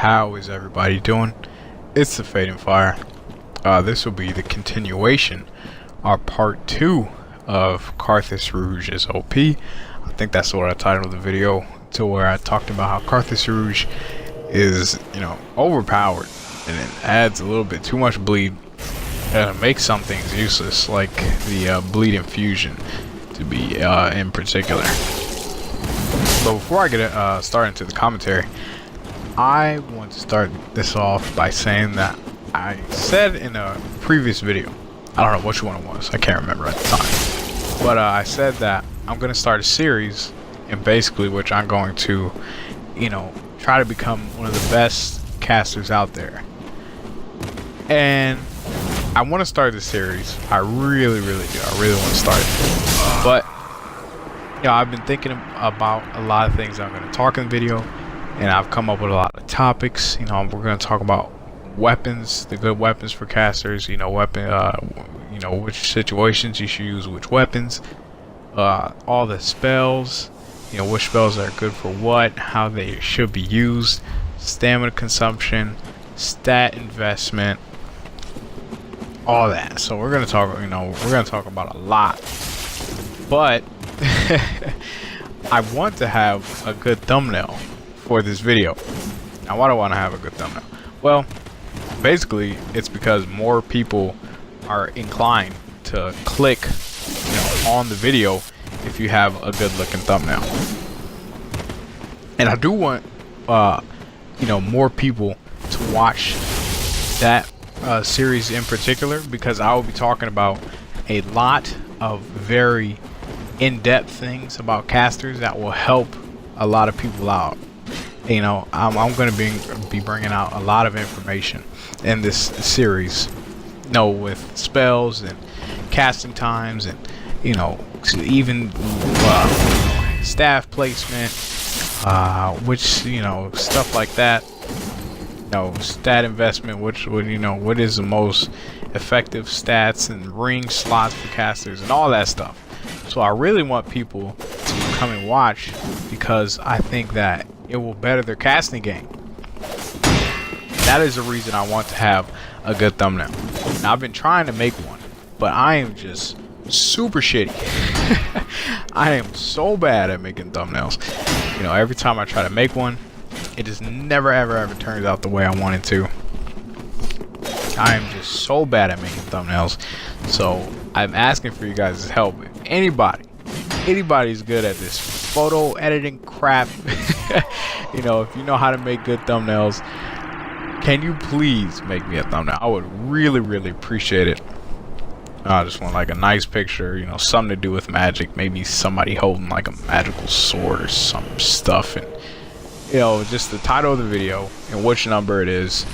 How is everybody doing? It's the Fading Fire. This will be the continuation, our part 2 of Carthus Rouge is OP. I think that's what I titled the video, to where I talked about how Carthus Rouge is, overpowered, and it adds a little bit too much bleed and it makes some things useless, like the bleed infusion to be in particular. But before I get started into the commentary, I want to start this off by saying that I said in a previous video, I don't know which one it was, I can't remember at the time, but I said that I'm going to start a series, and basically which I'm going to, try to become one of the best casters out there. And I want to start this series. I really do. I really want to start it. But I've been thinking about a lot of things I'm going to talk in the video, and I've come up with a lot of topics. We're going to talk about weapons, the good weapons for casters. Which situations you should use which weapons. All the spells. Which spells are good for what, how they should be used, stamina consumption, stat investment, all that. So we're gonna talk. We're gonna talk about a lot, but I want to have a good thumbnail for this video. Now, why do I want to have a good thumbnail? Well, basically, it's because more people are inclined to click, on the video if you have a good looking thumbnail. And I do want, more people to watch that series in particular, because I will be talking about a lot of very in-depth things about casters that will help a lot of people out. I'm going to be bringing out a lot of information in this series, with spells and casting times, and even staff placement, which stuff like that. Stat investment, what is the most effective stats and ring slots for casters and all that stuff. So I really want people to come and watch, because I think that it will better their casting game. That is the reason I want to have a good thumbnail. Now, I've been trying to make one, but I am just super shitty. I am so bad at making thumbnails. Every time I try to make one, it just never ever turns out the way I want it to. I am just so bad at making thumbnails. So I'm asking for you guys' help. If anybody's good at this photo editing crap, if you know how to make good thumbnails, can you please make me a thumbnail? I would really appreciate it. I just want like a nice picture, something to do with magic, maybe somebody holding like a magical sword or some stuff, and just the title of the video and which number it is,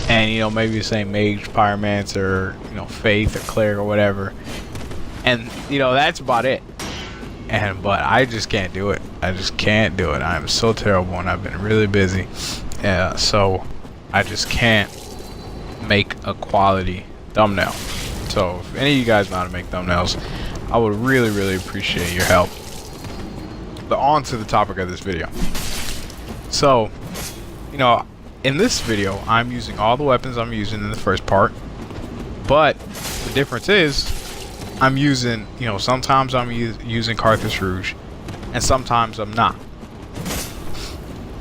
and maybe say mage, pyromancer, faith or cleric or whatever, and that's about it. But I just can't do it. I'm so terrible, and I've been really busy, so I just can't make a quality thumbnail. So if any of you guys know how to make thumbnails, I would really appreciate your help. But on to the topic of this video. So, in this video, I'm using all the weapons I'm using in the first part. But the difference is, I'm using, sometimes I'm using Carthus Rouge, and sometimes I'm not.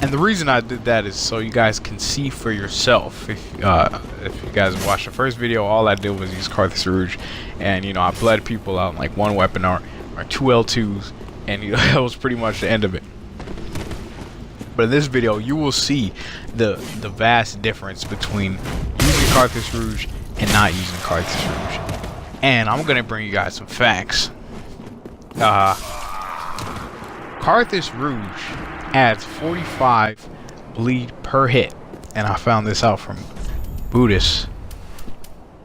And the reason I did that is so you guys can see for yourself. If you guys watched the first video, all I did was use Carthus Rouge, and I bled people out in like one weapon or 2 L2s, and that was pretty much the end of it. But in this video, you will see the vast difference between using Carthus Rouge and not using Carthus Rouge. And I'm gonna bring you guys some facts. Carthus Rouge adds 45 bleed per hit, and I found this out from Buddhist.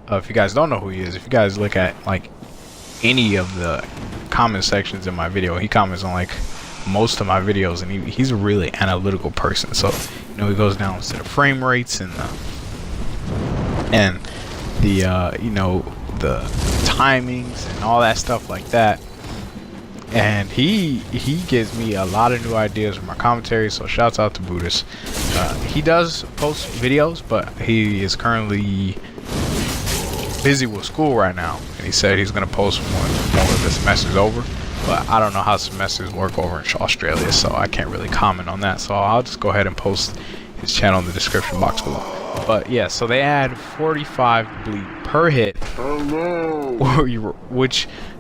If you guys don't know who he is, if you guys look at like any of the comment sections in my video, he comments on like most of my videos, and he's a really analytical person. So he goes down to the frame rates and the timings and all that stuff like that. and he gives me a lot of new ideas with my commentary. So shouts out to Buddhist. He does post videos, but he is currently busy with school right now, and he said he's gonna post more of the semester's over. But I don't know how semesters work over in Australia, so I can't really comment on that. So I'll just go ahead and post his channel in the description box below. But yeah, so they add 45 bleed per hit.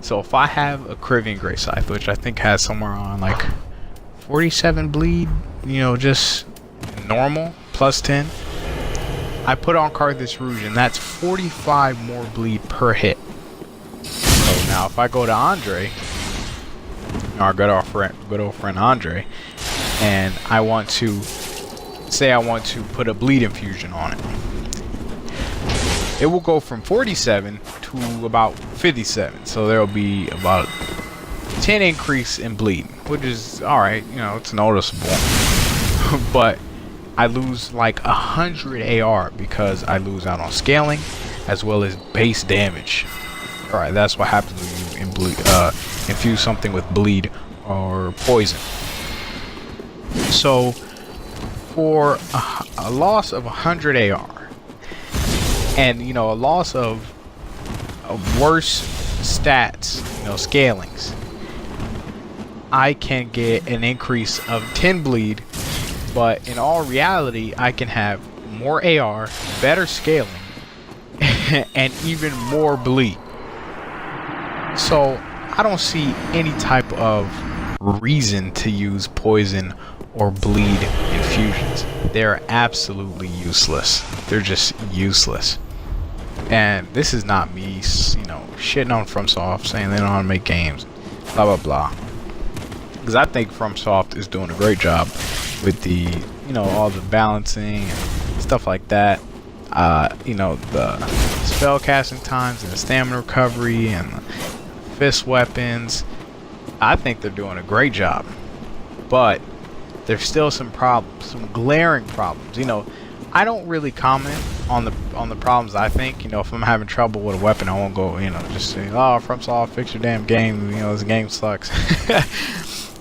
So if I have a Caribbean Grey Scythe, which I think has somewhere on like 47 bleed, you know, just normal, plus 10, I put on Carthage Rouge, and that's 45 more bleed per hit. So now if I go to Andre, our good old friend Andre, and I want to put a bleed infusion on it, it will go from 47 to about 57. So there will be about 10 increase in bleed, which is alright, you know, it's noticeable. But I lose like 100 AR because I lose out on scaling as well as base damage. Alright, that's what happens when you infuse something with bleed or poison. So for a loss of 100 AR and, you know, a loss of worse stats, you know, scalings, I can get an increase of 10 bleed, but in all reality I can have more AR, better scaling, and even more bleed. So I don't see any type of reason to use poison or bleed infusions. They're absolutely useless. They're just useless. And this is not me, you know, shitting on FromSoft, saying they don't know how to make games, blah blah blah. Because I think FromSoft is doing a great job with the, you know, all the balancing and stuff like that. You know, the spell casting times and the stamina recovery and the fist weapons. I think they're doing a great job, but there's still some problems, some glaring problems. You know, I don't really comment on the problems. I think, you know, if I'm having trouble with a weapon, I won't go, you know, just say, oh, FromSoft, fix your damn game, you know, this game sucks.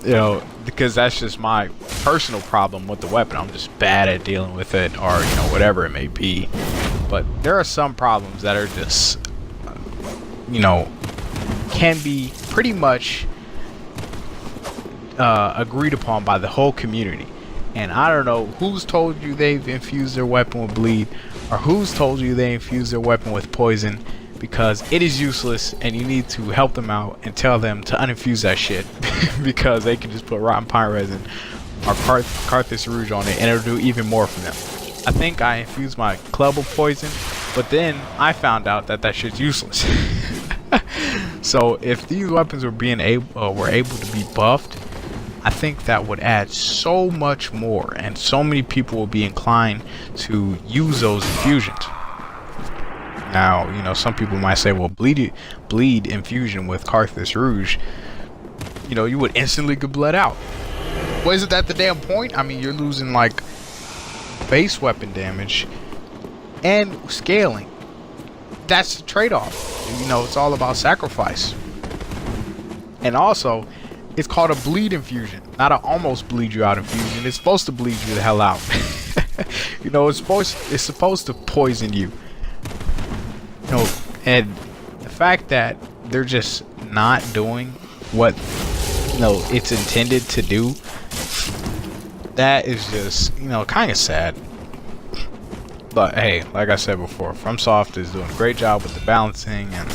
You know, because that's just my personal problem with the weapon. I'm just bad at dealing with it, or, you know, whatever it may be. But there are some problems that are just, you know, can be pretty much agreed upon by the whole community. And I don't know who's told you they've infused their weapon with bleed, or who's told you they infused their weapon with poison, because it is useless, and you need to help them out and tell them to uninfuse that shit. Because they can just put rotten pine resin or Carthage Rouge on it, and it'll do even more for them. I think I infused my club with poison, but then I found out that that shit's useless. So if these weapons were able to be buffed, I think that would add so much more, and so many people will be inclined to use those infusions. Now, you know, some people might say, well, bleed infusion with Carthage Rouge, you know, you would instantly get bled out. Well, isn't that the damn point? I mean, you're losing like base weapon damage and scaling. That's the trade-off. You know, it's all about sacrifice. And also, it's called a bleed infusion, not an almost bleed you out infusion. It's supposed to bleed you the hell out. You know, it's supposed to poison you. You know, and the fact that they're just not doing what, you know, it's intended to do, that is just, you know, kind of sad. But hey, like I said before, FromSoft is doing a great job with the balancing and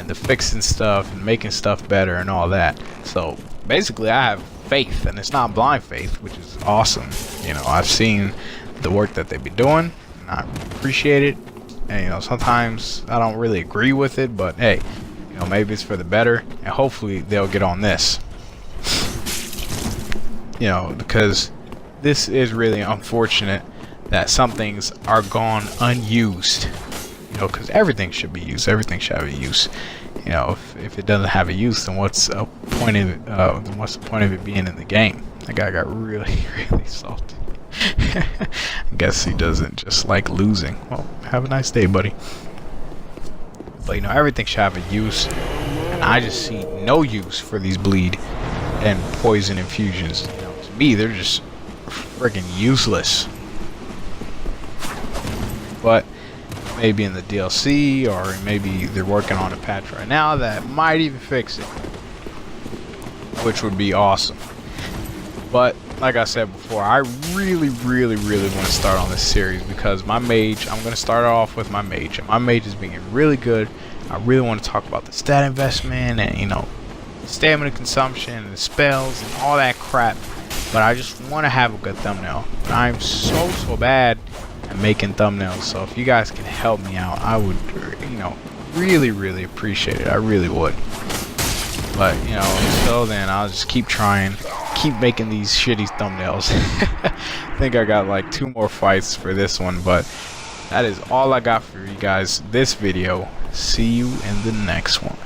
the fixing stuff and making stuff better and all that. So basically I have faith, and it's not blind faith, which is awesome. You know, I've seen the work that they've been doing, and I appreciate it. And, you know, sometimes I don't really agree with it, but hey, you know, maybe it's for the better, and hopefully they'll get on this. You know, because this is really unfortunate that some things are gone unused. You know, because everything should be used. Everything should have a use. You know, if it doesn't have a use, then what's the point of it? Then what's the point of it being in the game? That guy got really, really salty. I guess he doesn't just like losing. Well, have a nice day, buddy. But you know, everything should have a use. And I just see no use for these bleed and poison infusions. You know, to me, they're just freaking useless. But maybe in the DLC, or maybe they're working on a patch right now that might even fix it, which would be awesome. But like I said before, I really want to start on this series because my mage, I'm going to start off with my mage, and my mage is being really good. I really want to talk about the stat investment and, you know, stamina consumption and the spells and all that crap, but I just want to have a good thumbnail. I'm so bad at making thumbnails, so if you guys can help me out, I would, you know, really appreciate it. I really would. But, you know, until then, I'll just keep trying, keep making these shitty thumbnails. I think I got like 2 more fights for this one, but that is all I got for you guys this video. See you in the next one.